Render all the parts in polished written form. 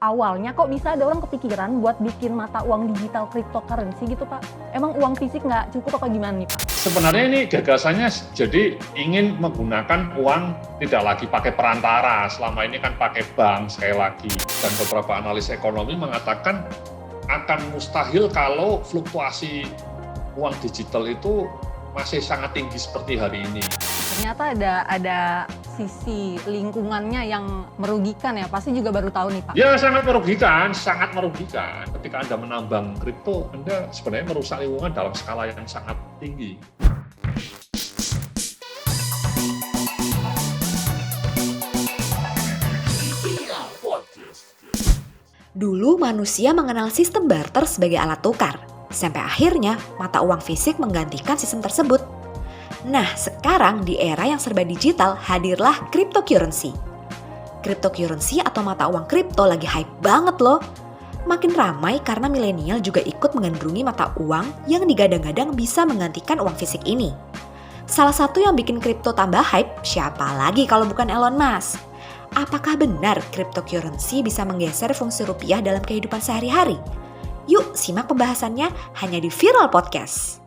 awalnya kok bisa ada orang kepikiran buat bikin mata uang digital cryptocurrency gitu Pak? Emang uang fisik nggak cukup apa gimana nih Pak? Sebenarnya ini gagasannya jadi ingin menggunakan uang tidak lagi pakai perantara, selama ini kan pakai bank sekali lagi. Dan beberapa analis ekonomi mengatakan akan mustahil kalau fluktuasi uang digital itu masih sangat tinggi seperti hari ini. Ternyata ada sisi lingkungannya yang merugikan ya, pasti juga baru tahu nih Pak. Ya sangat merugikan, sangat merugikan. Ketika Anda menambang kripto, Anda sebenarnya merusak lingkungan dalam skala yang sangat tinggi. Dulu manusia mengenal sistem barter sebagai alat tukar, sampai akhirnya mata uang fisik menggantikan sistem tersebut. Nah, sekarang di era yang serba digital hadirlah cryptocurrency. Cryptocurrency atau mata uang kripto lagi hype banget loh. Makin ramai karena milenial juga ikut menggandrungi mata uang yang digadang-gadang bisa menggantikan uang fisik ini. Salah satu yang bikin kripto tambah hype, siapa lagi kalau bukan Elon Musk? Apakah benar cryptocurrency bisa menggeser fungsi rupiah dalam kehidupan sehari-hari? Yuk simak pembahasannya hanya di Viral Podcast.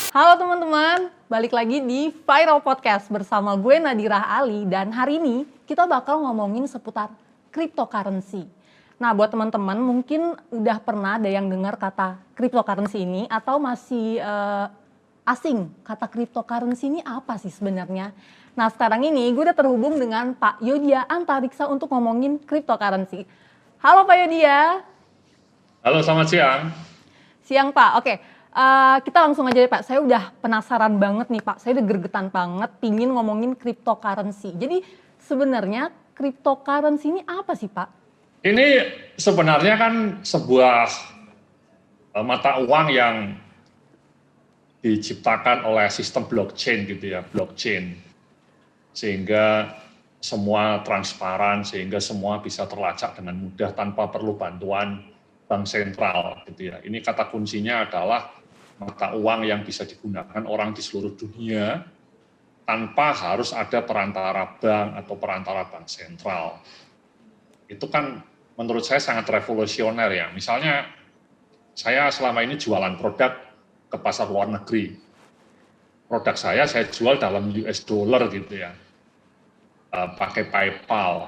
Halo teman-teman, balik lagi di Viral Podcast bersama gue Nadirah Ali dan hari ini kita bakal ngomongin seputar cryptocurrency. Nah buat teman-teman mungkin udah pernah ada yang dengar kata cryptocurrency ini atau masih asing kata cryptocurrency ini apa sih sebenarnya? Nah sekarang ini gue udah terhubung dengan Pak Yodya Antariksa untuk ngomongin cryptocurrency. Halo Pak Yodya. Halo, selamat siang. Siang Pak, oke. Kita langsung aja ya Pak, saya udah penasaran banget nih Pak, saya udah gregetan banget pingin ngomongin cryptocurrency. Jadi sebenarnya cryptocurrency ini apa sih Pak? Ini sebenarnya kan sebuah mata uang yang diciptakan oleh sistem blockchain gitu ya, blockchain. Sehingga semua transparan, sehingga semua bisa terlacak dengan mudah tanpa perlu bantuan bank sentral gitu ya. Ini kata kuncinya adalah mata uang yang bisa digunakan orang di seluruh dunia tanpa harus ada perantara bank atau perantara bank sentral. Itu kan menurut saya sangat revolusioner ya. Misalnya saya selama ini jualan produk ke pasar luar negeri. Produk saya jual dalam US dollar gitu ya. Pakai PayPal.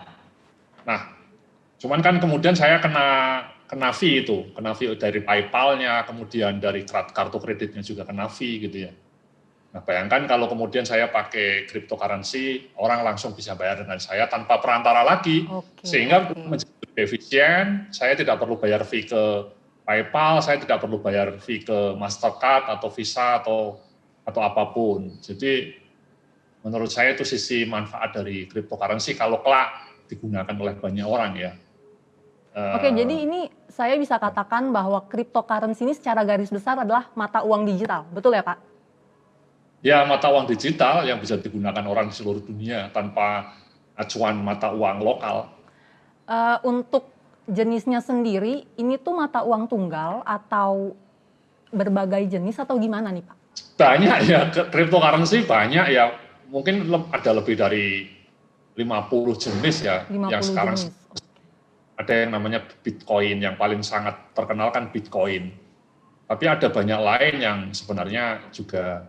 Nah, cuman kan kemudian saya kena fee dari PayPal-nya, kemudian dari kartu kreditnya juga kena fee gitu ya. Nah bayangkan kalau kemudian saya pakai cryptocurrency, orang langsung bisa bayar dengan saya tanpa perantara lagi, sehingga menjadi lebih efisien, saya tidak perlu bayar fee ke PayPal, saya tidak perlu bayar fee ke Mastercard atau Visa atau apapun. Jadi menurut saya itu sisi manfaat dari cryptocurrency kalau kelak digunakan oleh banyak orang ya. Oke, jadi ini saya bisa katakan bahwa cryptocurrency ini secara garis besar adalah mata uang digital, betul ya Pak? Ya, mata uang digital yang bisa digunakan orang di seluruh dunia tanpa acuan mata uang lokal. Untuk jenisnya sendiri, ini tuh mata uang tunggal atau berbagai jenis atau gimana nih Pak? Banyak ya, cryptocurrency banyak ya, mungkin ada lebih dari 50 jenis ya, 50 yang sekarang jenis. Ada yang namanya Bitcoin, yang paling sangat terkenal kan Bitcoin. Tapi ada banyak lain yang sebenarnya juga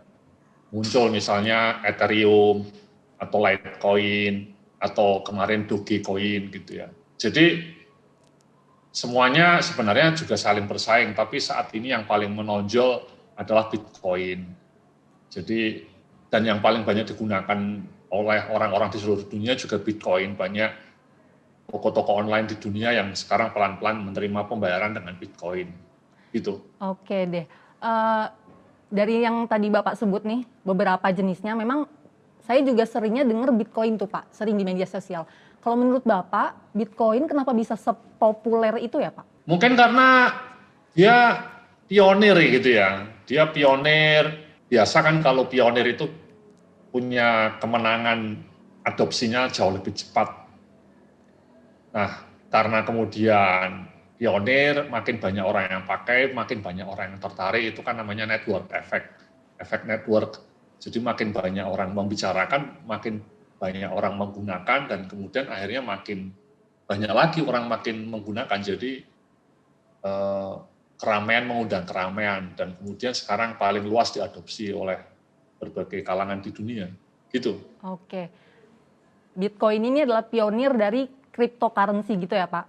muncul, misalnya Ethereum, atau Litecoin, atau kemarin Dogecoin gitu ya. Jadi semuanya sebenarnya juga saling bersaing, tapi saat ini yang paling menonjol adalah Bitcoin. Jadi, dan yang paling banyak digunakan oleh orang-orang di seluruh dunia juga Bitcoin. Banyak toko-toko online di dunia yang sekarang pelan-pelan menerima pembayaran dengan Bitcoin, gitu. Oke deh, dari yang tadi Bapak sebut nih, beberapa jenisnya, memang saya juga seringnya dengar Bitcoin tuh Pak, sering di media sosial. Kalau menurut Bapak, Bitcoin kenapa bisa sepopuler itu ya Pak? Mungkin karena dia pionir gitu ya, dia pionir, biasa kan kalau pionir itu punya kemenangan adopsinya jauh lebih cepat. Nah, karena kemudian pionir, makin banyak orang yang pakai, makin banyak orang yang tertarik, itu kan namanya network effect, efek network. Jadi makin banyak orang membicarakan, makin banyak orang menggunakan, dan kemudian akhirnya makin banyak lagi orang makin menggunakan. Jadi keramaian mengundang keramaian, dan kemudian sekarang paling luas diadopsi oleh berbagai kalangan di dunia. Gitu. Oke. Bitcoin ini adalah pionir dari cryptocurrency gitu ya Pak?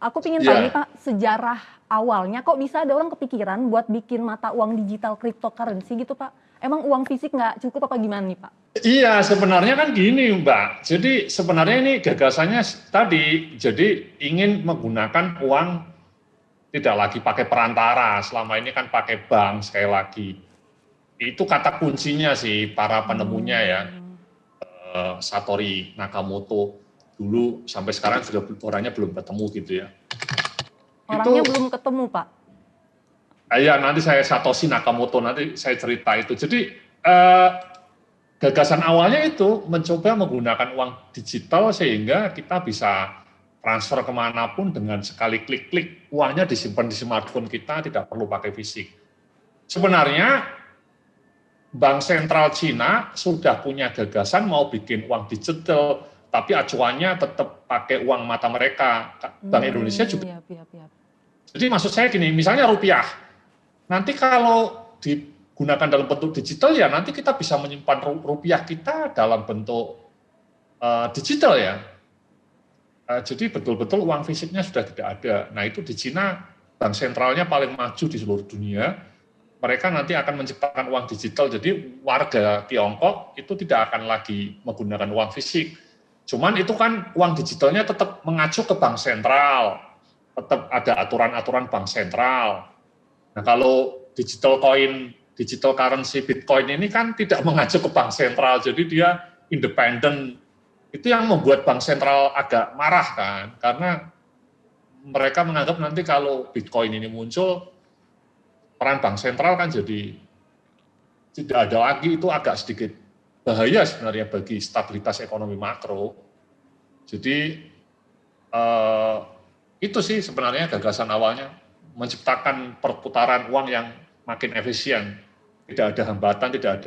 Aku ingin tahu nih Pak, sejarah awalnya kok bisa ada orang kepikiran buat bikin mata uang digital cryptocurrency gitu Pak? Emang uang fisik nggak cukup apa gimana nih Pak? Iya, sebenarnya kan gini Mbak. Jadi sebenarnya ini gagasannya tadi, jadi ingin menggunakan uang tidak lagi pakai perantara. Selama ini kan pakai bank sekali lagi. Itu kata kuncinya sih para penemunya ya. Satoshi Nakamoto dulu sampai sekarang juga orangnya belum ketemu gitu ya. Orangnya belum ketemu Pak? Ya nanti saya Satoshi Nakamoto nanti saya cerita itu. Jadi gagasan awalnya itu mencoba menggunakan uang digital sehingga kita bisa transfer kemanapun dengan sekali klik-klik, uangnya disimpan di smartphone kita, tidak perlu pakai fisik. Sebenarnya Bank Sentral Cina sudah punya gagasan mau bikin uang digital, tapi acuannya tetap pakai uang mata mereka. Bank Indonesia juga. Jadi maksud saya gini, misalnya rupiah, nanti kalau digunakan dalam bentuk digital ya nanti kita bisa menyimpan rupiah kita dalam bentuk digital ya. Jadi betul-betul uang fisiknya sudah tidak ada. Nah itu di Cina, bank sentralnya paling maju di seluruh dunia. Mereka nanti akan menciptakan uang digital, jadi warga Tiongkok itu tidak akan lagi menggunakan uang fisik. Cuman itu kan uang digitalnya tetap mengacu ke bank sentral, tetap ada aturan-aturan bank sentral. Nah kalau digital coin, digital currency Bitcoin ini kan tidak mengacu ke bank sentral, jadi dia independen. Itu yang membuat bank sentral agak marah kan, karena mereka menganggap nanti kalau Bitcoin ini muncul, peran bank sentral kan jadi tidak ada lagi, itu agak sedikit bahaya sebenarnya bagi stabilitas ekonomi makro. Jadi itu sih sebenarnya gagasan awalnya, menciptakan perputaran uang yang makin efisien, tidak ada hambatan, tidak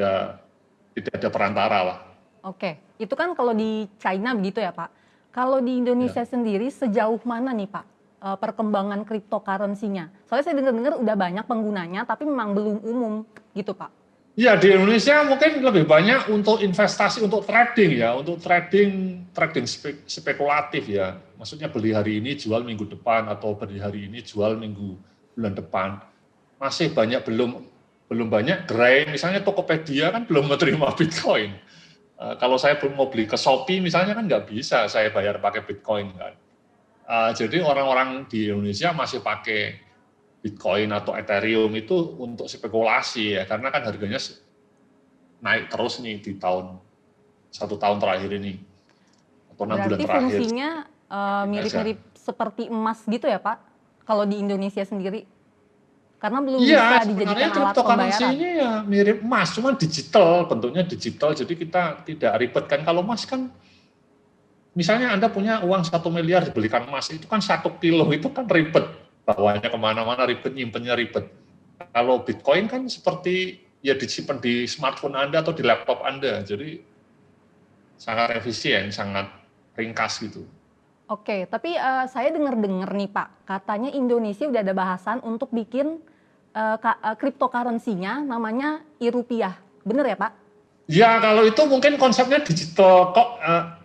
ada perantara lah. Oke, itu kan kalau di China begitu ya Pak. Kalau di Indonesia sendiri sejauh mana nih Pak perkembangan cryptocurrency-nya? Soalnya saya dengar-dengar udah banyak penggunanya, tapi memang belum umum gitu Pak. Ya di Indonesia mungkin lebih banyak untuk investasi, untuk trading ya, untuk trading spekulatif ya. Maksudnya beli hari ini jual minggu depan, atau beli hari ini jual bulan depan. Masih banyak belum banyak gerai, misalnya Tokopedia kan belum menerima Bitcoin. Kalau saya mau beli ke Shopee misalnya kan nggak bisa saya bayar pakai Bitcoin kan. Jadi orang-orang di Indonesia masih pakai Bitcoin atau Ethereum itu untuk spekulasi ya, karena kan harganya naik terus nih di 1 tahun terakhir ini atau 6 bulan terakhir. Berarti fungsinya mirip-mirip seperti emas gitu ya Pak? Kalau di Indonesia sendiri? Karena belum bisa dijadikan alat pembayaran. Iya, ya mirip emas, cuma digital, bentuknya digital, jadi kita tidak ribet kan. Kalau emas kan, misalnya Anda punya uang 1 miliar dibelikan emas, itu kan 1 kilo, itu kan ribet. Bawanya kemana-mana ribet, nyimpennya ribet. Kalau Bitcoin kan seperti ya disimpan di smartphone Anda atau di laptop Anda, jadi sangat efisien, sangat ringkas gitu. Oke, tapi saya dengar-dengar nih Pak, katanya Indonesia udah ada bahasan untuk bikin cryptocurrency-nya namanya e-rupiah. Bener ya Pak? Ya kalau itu mungkin konsepnya digital,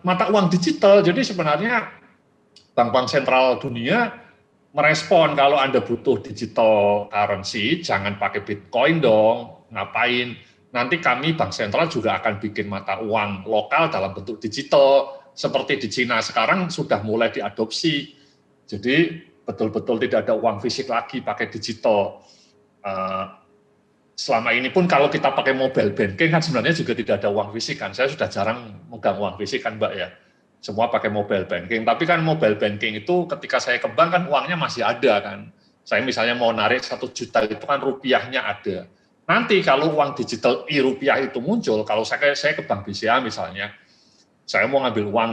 mata uang digital. Jadi sebenarnya bank-bank sentral dunia merespon kalau Anda butuh digital currency, jangan pakai Bitcoin dong, ngapain. Nanti kami bank sentral juga akan bikin mata uang lokal dalam bentuk digital. Seperti di Cina sekarang sudah mulai diadopsi. Jadi betul-betul tidak ada uang fisik lagi, pakai digital. Selama ini pun kalau kita pakai mobile banking kan sebenarnya juga tidak ada uang fisik kan. Saya sudah jarang megang uang fisik kan Mbak ya. Semua pakai mobile banking. Tapi kan mobile banking itu ketika saya ke bank kan uangnya masih ada kan. Saya misalnya mau narik 1 juta itu kan rupiahnya ada. Nanti kalau uang digital e-rupiah itu muncul, kalau saya ke Bank BCA misalnya, saya mau ngambil uang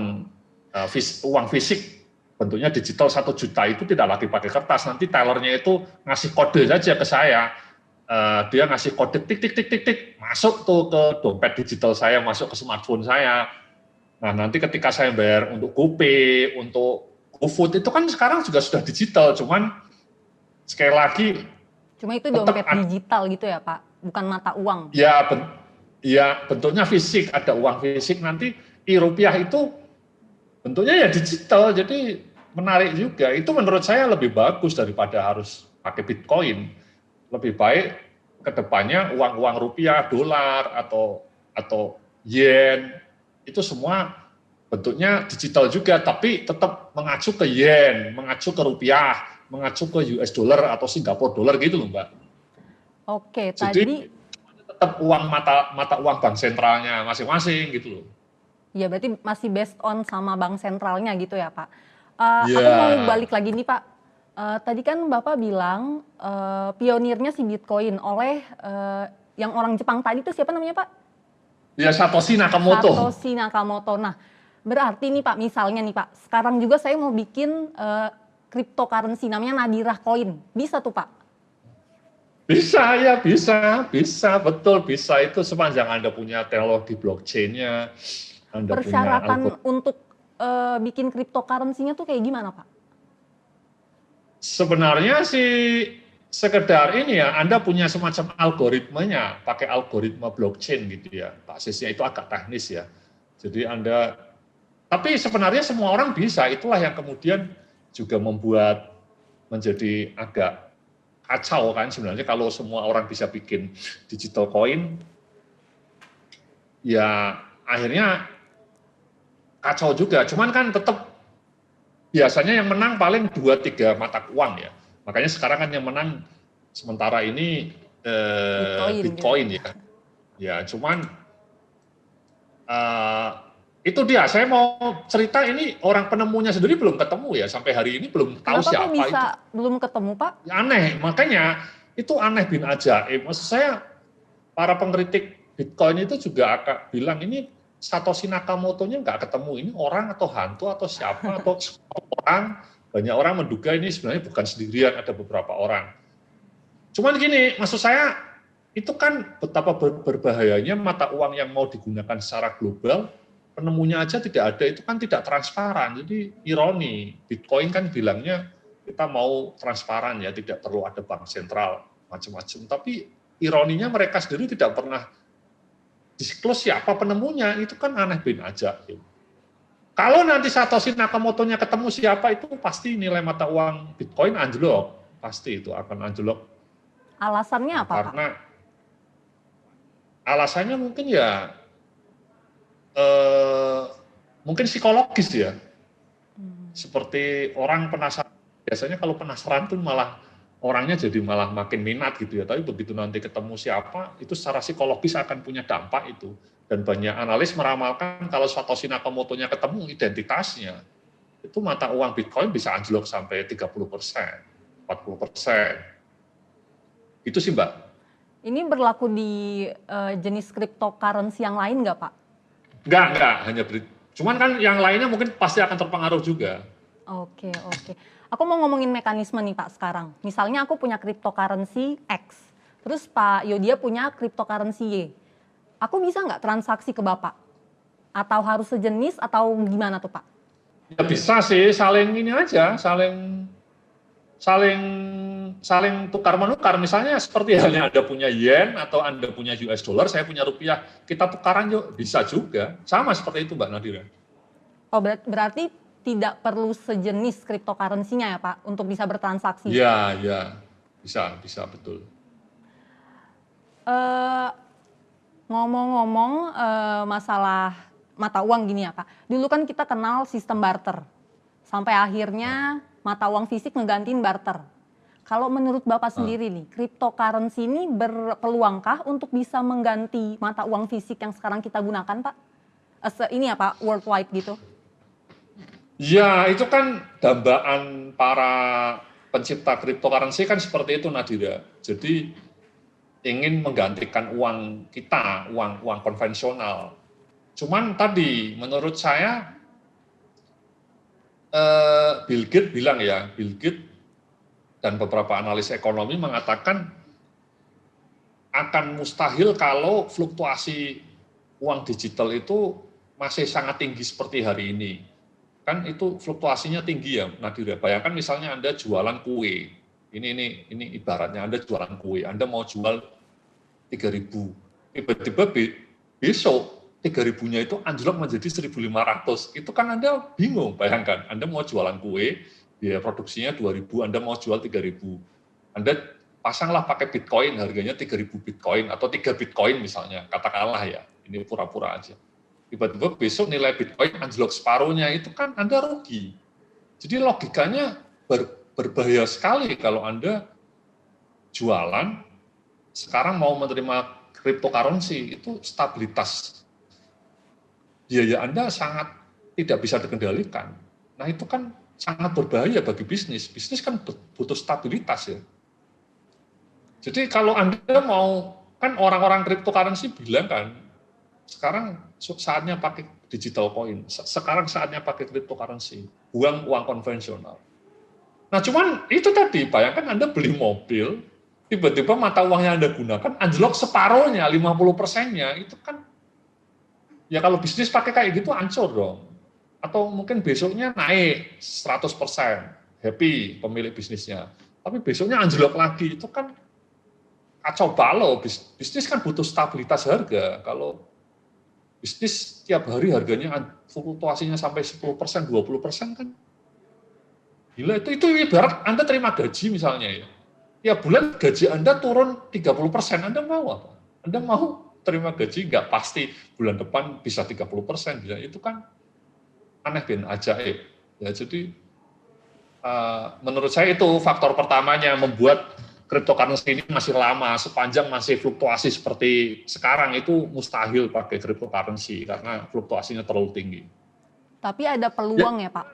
fisik bentuknya digital 1 juta itu tidak lagi pakai kertas, nanti tellernya itu ngasih kode saja ke saya, dia ngasih kode tik, masuk tuh ke dompet digital saya, masuk ke smartphone saya. Nah nanti ketika saya bayar untuk GoPay, untuk GoFood itu kan sekarang juga sudah digital, cuman sekali lagi Cuma itu tetap dompet digital gitu ya Pak, bukan mata uang. ya bentuknya fisik, ada uang fisik, nanti e-rupiah itu bentuknya ya digital, jadi menarik juga. Itu menurut saya lebih bagus daripada harus pakai Bitcoin. Lebih baik ke depannya uang-uang rupiah, dolar atau yen itu semua bentuknya digital juga, tapi tetap mengacu ke yen, mengacu ke rupiah, mengacu ke US dollar atau Singapore dollar gitu loh, Mbak. Oke, Jadi tadi tetap uang mata uang bank sentralnya masing-masing gitu loh. ya berarti masih based on sama bank sentralnya gitu ya Pak. Aku mau Iya. balik lagi nih Pak. Tadi kan Bapak bilang pionirnya si Bitcoin oleh yang orang Jepang tadi itu siapa namanya Pak? Ya Satoshi Nakamoto. Satoshi Nakamoto. Nah, berarti nih Pak, misalnya nih Pak, sekarang juga saya mau bikin cryptocurrency namanya Nadirah Coin. Bisa tuh Pak? Bisa ya, bisa, betul bisa itu sepanjang Anda punya teknologi blockchain-nya, Anda punya Persyaratan untuk bikin cryptocurrency-nya tuh kayak gimana Pak? sebenarnya sih sekedar ini ya, Anda punya semacam algoritmanya, pakai algoritma blockchain gitu ya, basisnya itu agak teknis ya. Jadi Anda, tapi sebenarnya semua orang bisa, itulah yang kemudian juga membuat menjadi agak kacau kan sebenarnya kalau semua orang bisa bikin digital coin, ya akhirnya kacau juga. Cuman kan tetap biasanya yang menang paling 2-3 mata uang ya. Makanya sekarang kan yang menang sementara ini Bitcoin gitu. ya. Ya cuman itu dia. Saya mau cerita ini orang penemunya sendiri belum ketemu ya sampai hari ini belum tahu Kenapa kok siapa bisa itu. belum ketemu Pak? Aneh, makanya itu aneh bin ajaib. Maksud saya para pengkritik Bitcoin itu juga akan bilang ini Satoshi Nakamoto-nya nggak ketemu, ini orang atau hantu atau siapa atau orang. Banyak orang menduga ini sebenarnya bukan sendirian, ada beberapa orang. Cuman gini, maksud saya itu kan betapa berbahayanya mata uang yang mau digunakan secara global, penemunya aja tidak ada, itu kan tidak transparan. Jadi ironi, Bitcoin kan bilangnya kita mau transparan ya, tidak perlu ada bank sentral, macam-macam. Tapi ironinya mereka sendiri tidak pernah disclose siapa penemunya, itu kan aneh bin aja. Kalau nanti Satoshi Nakamoto-nya ketemu siapa, itu pasti nilai mata uang Bitcoin anjlok. Pasti itu akan anjlok. Alasannya apa Karena Pak? alasannya mungkin ya, mungkin psikologis ya. Seperti orang penasaran, biasanya kalau penasaran tuh malah orangnya jadi malah makin minat gitu ya. Tapi begitu nanti ketemu siapa, itu secara psikologis akan punya dampak itu. Dan banyak analis meramalkan kalau Satoshi Nakamoto-nya ketemu identitasnya, itu mata uang Bitcoin bisa anjlok sampai 30%, 40%. Itu sih Mbak. Ini berlaku di jenis cryptocurrency yang lain nggak Pak? Enggak, hanya cuman kan yang lainnya mungkin pasti akan terpengaruh juga. Oke. Aku mau ngomongin mekanisme nih Pak sekarang. Misalnya aku punya cryptocurrency X, terus Pak Yodia punya cryptocurrency Y. Aku bisa nggak transaksi ke Bapak? Atau harus sejenis atau gimana tuh Pak? Ya bisa sih, saling ini aja, saling tukar menukar. Misalnya seperti halnya Anda punya yen atau Anda punya US dollar, saya punya rupiah, kita tukaran yuk, bisa juga. Sama seperti itu Mbak Nadira. Oh berarti tidak perlu sejenis cryptocurrency-nya ya Pak untuk bisa bertransaksi? Ya, bisa betul. Ngomong-ngomong masalah mata uang gini ya Pak. Dulu kan kita kenal sistem barter. Sampai akhirnya mata uang fisik ngegantiin barter. Kalau menurut Bapak sendiri nih, cryptocurrency ini berpeluangkah untuk bisa mengganti mata uang fisik yang sekarang kita gunakan Pak? Ini ya Pak, worldwide gitu? Ya, itu kan dambaan para pencipta cryptocurrency kan seperti itu Nadira. Jadi ingin menggantikan uang kita, uang konvensional. Cuman tadi menurut saya Bill Gates bilang ya, Bill Gates dan beberapa analis ekonomi mengatakan akan mustahil kalau fluktuasi uang digital itu masih sangat tinggi seperti hari ini. kan itu fluktuasinya tinggi ya, Nadira. Bayangkan misalnya Anda jualan kue, ini ibaratnya Anda jualan kue, Anda mau jual 3.000, tiba-tiba besok 3.000-nya itu anjlok menjadi 1.500, itu kan Anda bingung. Bayangkan Anda mau jualan kue, biaya produksinya 2.000, Anda mau jual 3.000, Anda pasanglah pakai Bitcoin, harganya 3.000 Bitcoin atau 3 Bitcoin misalnya, katakanlah ya, ini pura-pura aja. Tiba-tiba besok nilai Bitcoin anjlok separuhnya, itu kan Anda rugi. Jadi logikanya berbahaya sekali kalau Anda jualan, sekarang mau menerima cryptocurrency, itu stabilitas biaya Anda sangat tidak bisa dikendalikan. Nah itu kan sangat berbahaya bagi bisnis. Bisnis kan butuh stabilitas ya. Jadi kalau Anda mau, kan orang-orang cryptocurrency bilang kan, sekarang saatnya pakai digital coin, sekarang saatnya pakai cryptocurrency, buang uang konvensional. Nah cuman itu tadi, bayangkan Anda beli mobil, tiba-tiba mata uang yang Anda gunakan anjlok separuhnya, 50%-nya, itu kan, ya kalau bisnis pakai kayak gitu hancur dong. Atau mungkin besoknya naik 100%, happy pemilik bisnisnya. Tapi besoknya anjlok lagi, itu kan kacau balau. Bisnis kan butuh stabilitas harga. Kalau bisnis tiap hari harganya fluktuasinya sampai 10%, 20% kan gila. Itu ibarat Anda terima gaji misalnya ya. Tiap bulan gaji Anda turun 30%, Anda mau apa? Anda mau terima gaji nggak pasti bulan depan bisa 30%, itu kan aneh bin ajaib. Ya, jadi menurut saya itu faktor pertamanya membuat cryptocurrency ini masih lama, sepanjang masih fluktuasi seperti sekarang itu mustahil pakai cryptocurrency karena fluktuasinya terlalu tinggi. Tapi ada peluang ya Pak?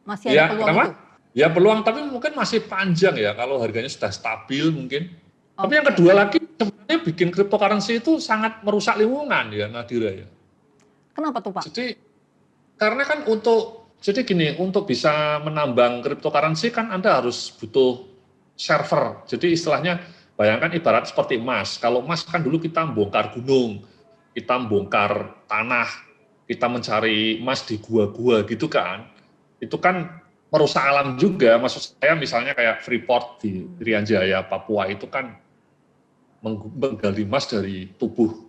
Masih ada Ya, peluang kenapa? itu? Ya peluang, tapi mungkin masih panjang ya kalau harganya sudah stabil mungkin. Tapi yang Oke. kedua lagi sebenarnya bikin cryptocurrency itu sangat merusak lingkungan ya Nadira ya. Kenapa tuh Pak? Jadi karena kan jadi gini, untuk bisa menambang cryptocurrency kan Anda harus butuh server. Jadi istilahnya bayangkan ibarat seperti emas. Kalau emas kan dulu kita bongkar gunung, kita bongkar tanah, kita mencari emas di gua-gua gitu kan. Itu kan merusak alam juga. Maksud saya misalnya kayak Freeport di Irian Jaya, Papua itu kan menggali emas dari tubuh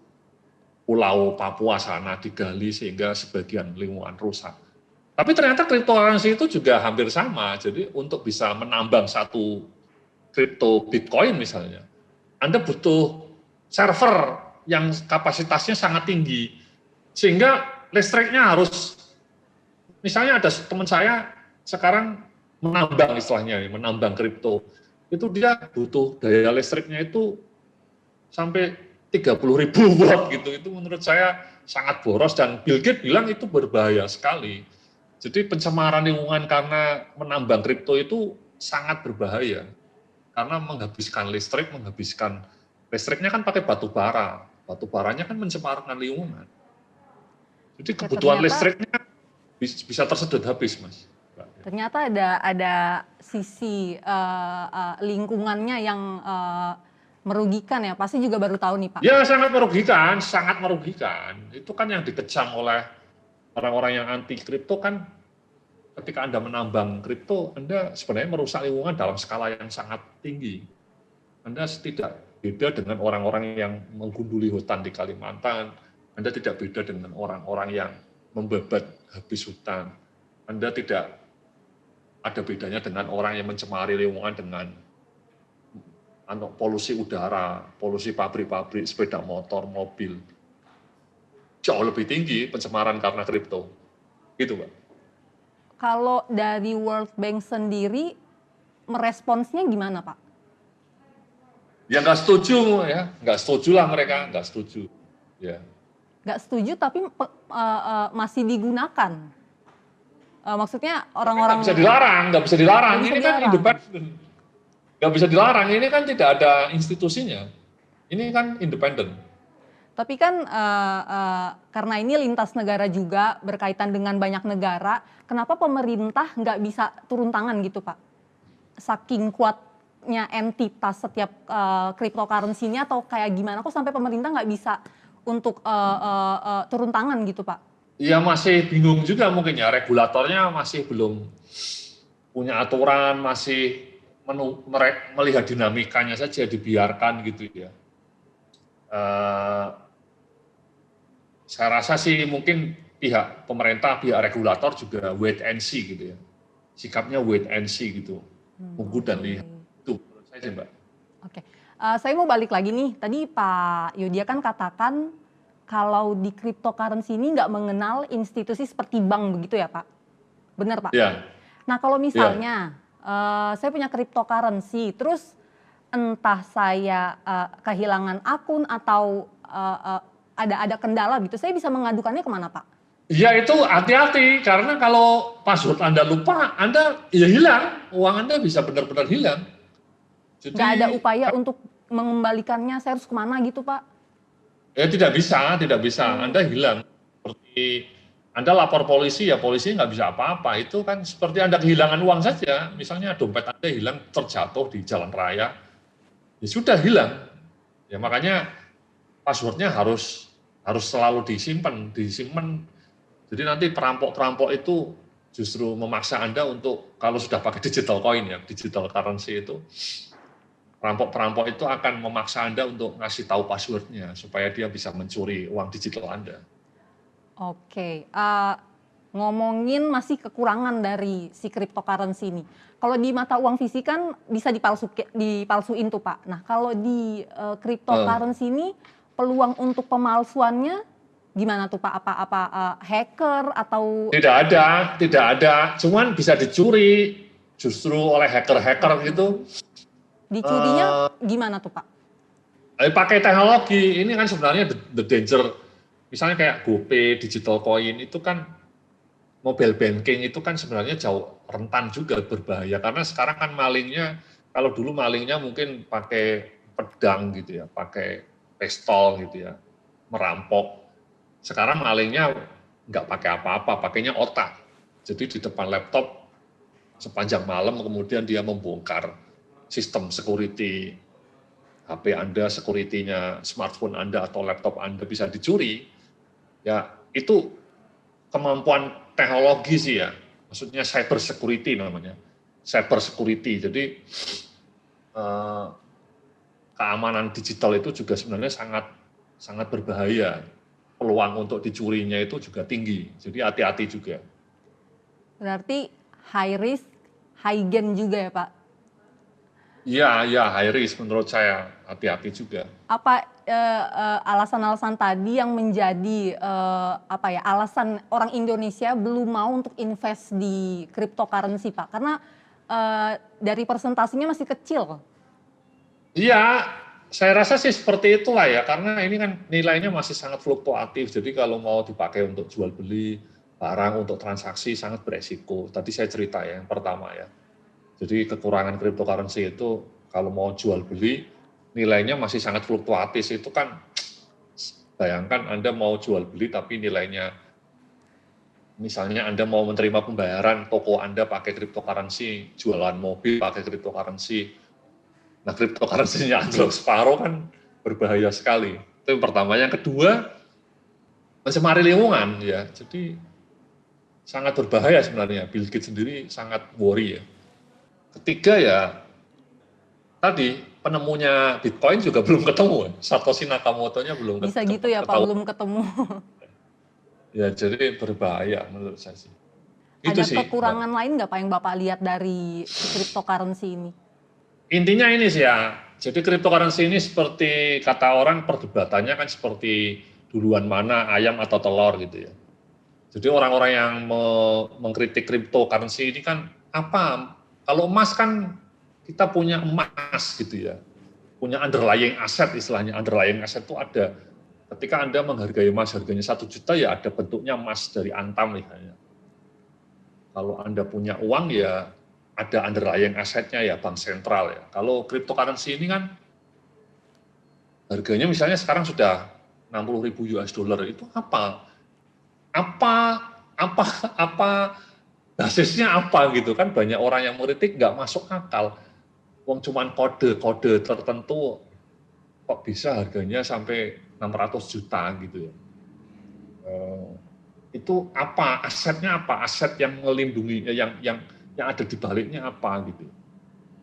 pulau Papua sana, digali sehingga sebagian lingkungan rusak. Tapi ternyata cryptocurrency itu juga hampir sama. Jadi untuk bisa menambang satu kripto Bitcoin misalnya, Anda butuh server yang kapasitasnya sangat tinggi. Sehingga listriknya harus, misalnya ada teman saya sekarang menambang istilahnya, menambang kripto. Itu dia butuh daya listriknya itu sampai 30.000 watt gitu. Itu menurut saya sangat boros dan Bill Gates bilang itu berbahaya sekali. Jadi pencemaran lingkungan karena menambang kripto itu sangat berbahaya. Karena menghabiskan listriknya kan pakai batu bara. Batu baranya kan mencemarkan lingkungan. Jadi kebutuhan listriknya bisa tersedot habis, Mas. Ternyata ada sisi lingkungannya yang merugikan ya. Pasti juga baru tahu nih Pak. Ya sangat merugikan, sangat merugikan. Itu kan yang dikecam oleh orang-orang yang anti kripto kan, ketika Anda menambang kripto, Anda sebenarnya merusak lingkungan dalam skala yang sangat tinggi. Anda tidak beda dengan orang-orang yang menggunduli hutan di Kalimantan, Anda tidak beda dengan orang-orang yang membabat habis hutan, Anda tidak ada bedanya dengan orang yang mencemari lingkungan dengan polusi udara, polusi pabrik-pabrik, sepeda motor, mobil. Jauh lebih tinggi pencemaran karena kripto. Gitu, Pak. Kalau dari World Bank sendiri meresponsnya gimana, Pak? Ya nggak setuju ya, nggak setuju lah mereka, nggak setuju. Ya. Nggak setuju tapi masih digunakan. Maksudnya orang-orang nggak bisa dilarang, nggak bisa dilarang. Ini kan independen. Nggak bisa dilarang, ini kan tidak ada institusinya. Ini kan independen. Tapi kan karena ini lintas negara juga, berkaitan dengan banyak negara, kenapa pemerintah nggak bisa turun tangan gitu Pak? Saking kuatnya entitas setiap cryptocurrency-nya atau kayak gimana, kok sampai pemerintah nggak bisa untuk turun tangan gitu Pak? Ya masih bingung juga mungkin ya, regulatornya masih belum punya aturan, masih melihat dinamikanya saja dibiarkan gitu ya. Saya rasa sih mungkin pihak pemerintah, pihak regulator juga wait and see gitu ya. Sikapnya wait and see gitu. Tunggu dan lihat. Itu menurut saya sih, Mbak. Oke. Saya mau balik lagi nih. Tadi Pak Yudya kan katakan kalau di cryptocurrency ini nggak mengenal institusi seperti bank begitu ya Pak? Benar Pak? Ya. Nah kalau misalnya saya punya cryptocurrency, terus entah saya kehilangan akun atau ada kendala gitu, saya bisa mengadukannya kemana Pak? Ya itu hati-hati, karena kalau password Anda lupa, Anda ya hilang, uang Anda bisa benar-benar hilang. Jadi, nggak ada upaya untuk mengembalikannya, saya harus kemana gitu Pak? ya tidak bisa, Anda hilang. Seperti Anda lapor polisi, ya polisi nggak bisa apa-apa. Itu kan seperti Anda kehilangan uang saja. Misalnya dompet Anda hilang, terjatuh di jalan raya, ya sudah hilang. Ya makanya passwordnya harus selalu disimpan. Jadi nanti perampok-perampok itu justru memaksa Anda untuk, kalau sudah pakai digital coin ya, digital currency itu, perampok-perampok itu akan memaksa Anda untuk ngasih tahu passwordnya supaya dia bisa mencuri uang digital Anda. Oke, ngomongin masih kekurangan dari si cryptocurrency ini. Kalau di mata uang fisik kan bisa dipalsuin tuh Pak. Nah kalau di cryptocurrency ini peluang untuk pemalsuannya gimana tuh Pak? Apa hacker atau? Tidak ada. Cuman bisa dicuri justru oleh hacker-hacker gitu. Dicurinya gimana tuh Pak? Pakai teknologi, ini kan sebenarnya the danger. Misalnya kayak GoPay, digital coin itu kan, mobile banking itu kan sebenarnya jauh rentan juga berbahaya. Karena sekarang kan malingnya, kalau dulu malingnya mungkin pakai pedang gitu ya, pakai pistol gitu ya, merampok. Sekarang malingnya nggak pakai apa-apa, pakainya otak. Jadi di depan laptop sepanjang malam kemudian dia membongkar sistem security HP Anda, security-nya smartphone Anda atau laptop Anda bisa dicuri. Ya itu kemampuan teknologi sih ya. Maksudnya cyber security namanya. Cyber security. Jadi keamanan digital itu juga sebenarnya sangat berbahaya. Peluang untuk dicurinya itu juga tinggi. Jadi hati-hati juga. Berarti high risk, high gain juga ya Pak? Ya high risk menurut saya, hati-hati juga. Apa alasan-alasan tadi yang menjadi alasan orang Indonesia belum mau untuk invest di cryptocurrency Pak? Karena dari persentasenya masih kecil. Iya, saya rasa sih seperti itulah ya, karena ini kan nilainya masih sangat fluktuatif. Jadi kalau mau dipakai untuk jual beli barang, untuk transaksi sangat beresiko. Tadi saya cerita ya, yang pertama ya. Jadi kekurangan cryptocurrency itu kalau mau jual beli nilainya masih sangat fluktuatif. Itu kan bayangkan Anda mau jual beli tapi nilainya, misalnya Anda mau menerima pembayaran toko Anda pakai cryptocurrency, jualan mobil pakai cryptocurrency. Nah cryptocurrency-nya anjlok separuh kan berbahaya sekali. Itu yang pertama. Yang kedua, mencemari lingkungan ya. Jadi sangat berbahaya sebenarnya. Bill Gates sendiri sangat worry ya. Ketiga ya, tadi penemunya Bitcoin juga belum ketemu. Satoshi Nakamoto-nya belum ketemu. Bisa gitu ya Pak, belum ketemu. Ya jadi berbahaya menurut saya sih. Ada kekurangan lain nggak Pak yang Bapak lihat dari cryptocurrency ini? Intinya ini sih ya, jadi cryptocurrency ini seperti kata orang perdebatannya kan seperti duluan mana ayam atau telur gitu ya. Jadi orang-orang yang mengkritik cryptocurrency ini kan apa? Kalau emas kan kita punya emas gitu ya, punya underlying aset istilahnya. Underlying aset itu ada. Ketika Anda menghargai emas harganya 1 juta ya ada bentuknya emas dari Antam misalnya. Kalau Anda punya uang ya ada underlying asetnya ya bank sentral ya. Kalau cryptocurrency ini kan harganya misalnya sekarang sudah 60.000 US dollar, itu apa basisnya apa gitu kan, banyak orang yang mengkritik nggak masuk akal. Wong cuman kode tertentu kok bisa harganya sampai 600 juta gitu ya. itu apa, asetnya apa, aset yang melindungi, yang ada di baliknya apa gitu.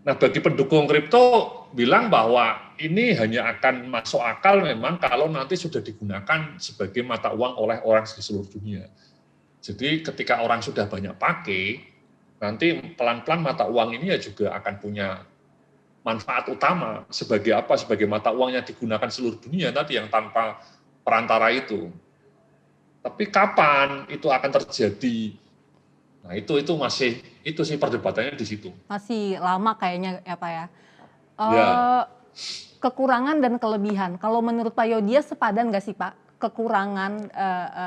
Nah, bagi pendukung kripto bilang bahwa ini hanya akan masuk akal memang kalau nanti sudah digunakan sebagai mata uang oleh orang di seluruh dunia. Jadi ketika orang sudah banyak pakai, nanti pelan-pelan mata uang ini ya juga akan punya manfaat utama sebagai apa? Sebagai mata uang yang digunakan seluruh dunia tadi yang tanpa perantara itu. Tapi kapan itu akan terjadi? Nah, itu sih perdebatannya di situ. Masih lama kayaknya ya Pak ya. Ya. Kekurangan dan kelebihan. Kalau menurut Pak Yodia sepadan nggak sih Pak? Kekurangan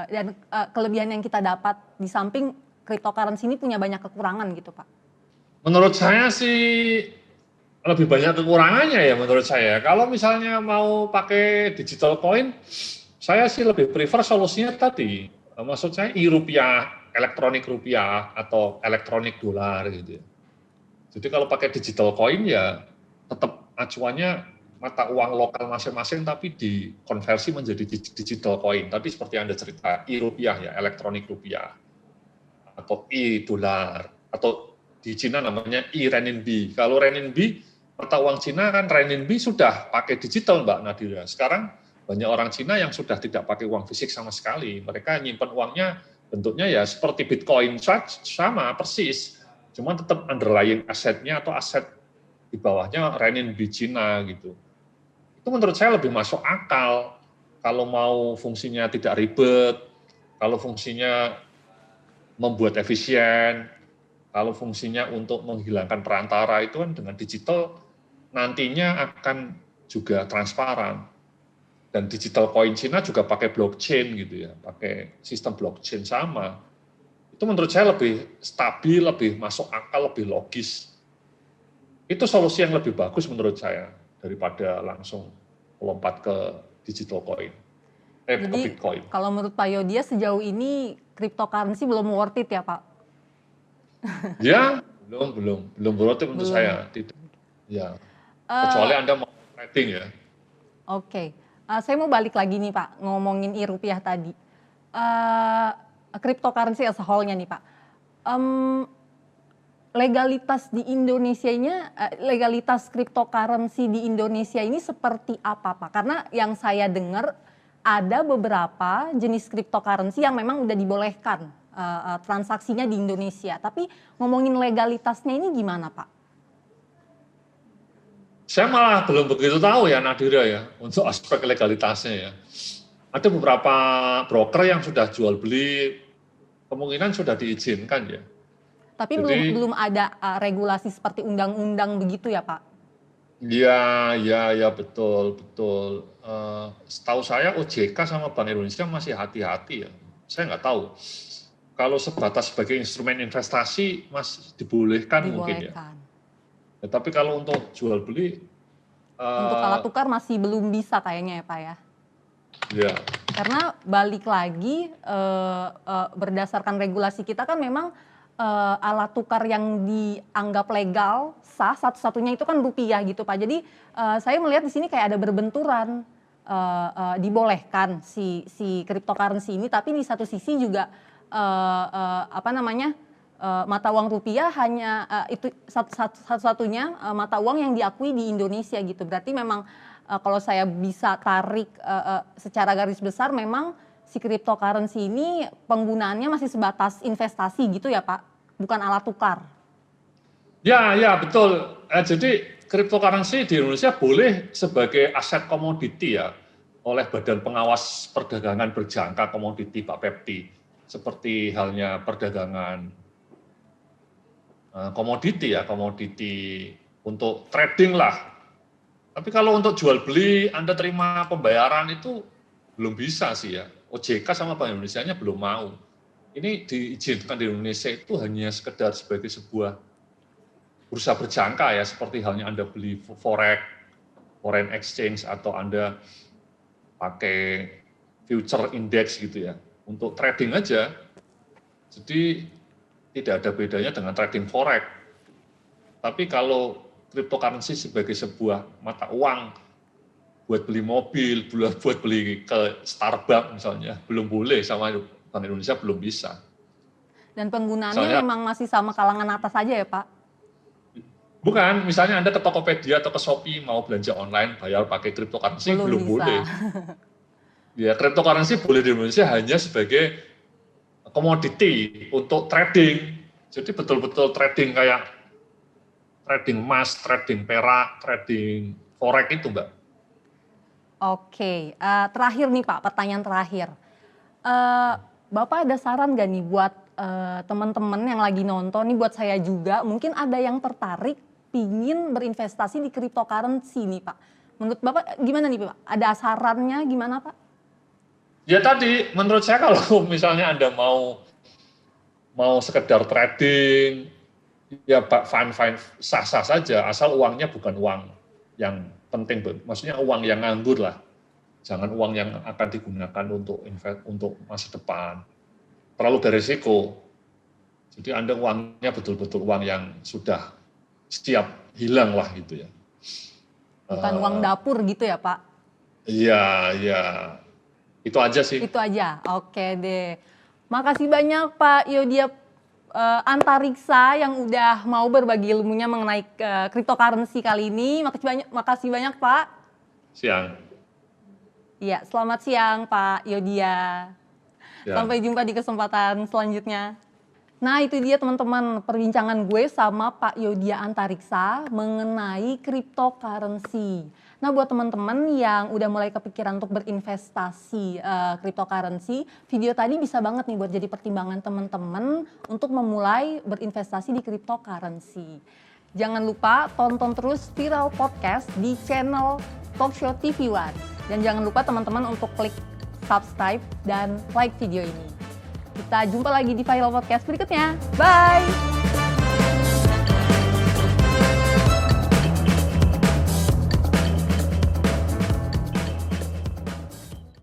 dan kelebihan yang kita dapat di samping cryptocurrency ini punya banyak kekurangan gitu Pak? Menurut saya sih lebih banyak kekurangannya ya menurut saya. Kalau misalnya mau pakai digital coin, saya sih lebih prefer solusinya tadi. Maksud saya e-rupiah, elektronik rupiah, atau elektronik dolar gitu ya. Jadi kalau pakai digital coin ya tetap acuannya mata uang lokal masing-masing tapi dikonversi menjadi digital coin. Tadi seperti Anda cerita, e-rupiah ya, elektronik rupiah, atau e-dolar, atau di Cina namanya e-renminbi. Kalau renminbi, mata uang Cina kan renminbi sudah pakai digital Mbak Nadira. Sekarang banyak orang Cina yang sudah tidak pakai uang fisik sama sekali. Mereka nyimpan uangnya bentuknya ya seperti Bitcoin sama persis. Cuma tetap underlying asetnya atau aset di bawahnya renminbi Cina gitu. Itu menurut saya lebih masuk akal. Kalau mau fungsinya tidak ribet, kalau fungsinya membuat efisien, kalau fungsinya untuk menghilangkan perantara itu kan dengan digital nantinya akan juga transparan. Dan digital coin Cina juga pakai blockchain gitu ya, pakai sistem blockchain sama. Itu menurut saya lebih stabil, lebih masuk akal, lebih logis. Itu solusi yang lebih bagus menurut saya daripada langsung melompat ke digital coin, ke Bitcoin. Kalau menurut Pak Yodia sejauh ini cryptocurrency belum worth it ya Pak? Ya, belum worth it menurut saya. Tidak. Ya, kecuali Anda mau trading ya. Oke. Saya mau balik lagi nih Pak, ngomongin e-rupiah tadi. Cryptocurrency as a whole-nya nih Pak. Legalitas di Indonesianya, legalitas cryptocurrency di Indonesia ini seperti apa Pak? Karena yang saya dengar ada beberapa jenis cryptocurrency yang memang udah dibolehkan transaksinya di Indonesia. Tapi ngomongin legalitasnya ini gimana Pak? Saya malah belum begitu tahu ya Nadira ya, untuk aspek legalitasnya ya. Ada beberapa broker yang sudah jual beli, kemungkinan sudah diizinkan ya. Tapi jadi, belum ada regulasi seperti undang-undang begitu ya Pak? Ya betul. Setahu saya OJK sama Bank Indonesia masih hati-hati ya. Saya nggak tahu. Kalau sebatas sebagai instrumen investasi masih dibolehkan mungkin ya. Ya, tapi kalau untuk jual beli, untuk alat tukar masih belum bisa kayaknya ya Pak ya. Ya. Karena balik lagi berdasarkan regulasi kita kan memang alat tukar yang dianggap legal sah satu-satunya itu kan rupiah gitu Pak. Jadi saya melihat di sini kayak ada berbenturan dibolehkan si cryptocurrency ini, tapi di satu sisi juga mata uang rupiah hanya itu satu-satunya mata uang yang diakui di Indonesia gitu. Berarti memang kalau saya bisa tarik secara garis besar memang si cryptocurrency ini penggunaannya masih sebatas investasi gitu ya Pak, bukan alat tukar. Ya betul. Jadi cryptocurrency di Indonesia boleh sebagai aset komoditi ya oleh Badan Pengawas Perdagangan Berjangka Komoditi Bapepti, seperti halnya perdagangan komoditi untuk trading lah. Tapi kalau untuk jual beli, Anda terima pembayaran itu belum bisa sih ya. OJK sama Bank Indonesia-nya belum mau. Ini diizinkan di Indonesia itu hanya sekedar sebagai sebuah bursa berjangka ya, seperti halnya Anda beli forex, foreign exchange, atau Anda pakai future index gitu ya, untuk trading aja. Jadi tidak ada bedanya dengan trading forex. Tapi kalau cryptocurrency sebagai sebuah mata uang buat beli mobil, buat beli ke Starbucks misalnya, belum boleh sama Bank Indonesia belum bisa. Dan penggunaannya Misalnya- memang masih sama kalangan atas saja ya Pak? Bukan, misalnya Anda ke Tokopedia atau ke Shopee mau belanja online, bayar pakai cryptocurrency, belum bisa. boleh. Ya, cryptocurrency boleh di Indonesia hanya sebagai komoditi untuk trading. Jadi betul-betul trading kayak trading emas, trading perak, trading forex itu, Mbak. Oke, terakhir nih Pak, pertanyaan terakhir. Bapak ada saran gak nih buat teman-teman yang lagi nonton, nih buat saya juga, mungkin ada yang tertarik pingin berinvestasi di cryptocurrency nih Pak. Menurut Bapak gimana nih Pak? Ada sarannya gimana Pak? Ya tadi, menurut saya kalau misalnya Anda mau sekedar trading, ya fine sah-sah saja, asal uangnya bukan uang yang penting, maksudnya uang yang nganggur lah, jangan uang yang akan digunakan untuk masa depan, terlalu beresiko. Jadi Anda uangnya betul-betul uang yang sudah siap hilang lah gitu ya. Bukan uang dapur gitu ya Pak? Iya, itu aja sih. Itu aja, oke deh. Makasih banyak Pak Yodia Antariksa yang udah mau berbagi ilmunya mengenai cryptocurrency kali ini. Makasih banyak Pak. Siang. Iya, selamat siang Pak Yodia. Ya. Sampai jumpa di kesempatan selanjutnya. Nah itu dia teman-teman perbincangan gue sama Pak Yodia Antariksa mengenai cryptocurrency. Nah buat teman-teman yang udah mulai kepikiran untuk berinvestasi cryptocurrency, video tadi bisa banget nih buat jadi pertimbangan teman-teman untuk memulai berinvestasi di cryptocurrency. Jangan lupa tonton terus Viral Podcast di channel Talkshow TV One. Dan jangan lupa teman-teman untuk klik subscribe dan like video ini. Kita jumpa lagi di Viral Podcast berikutnya. Bye!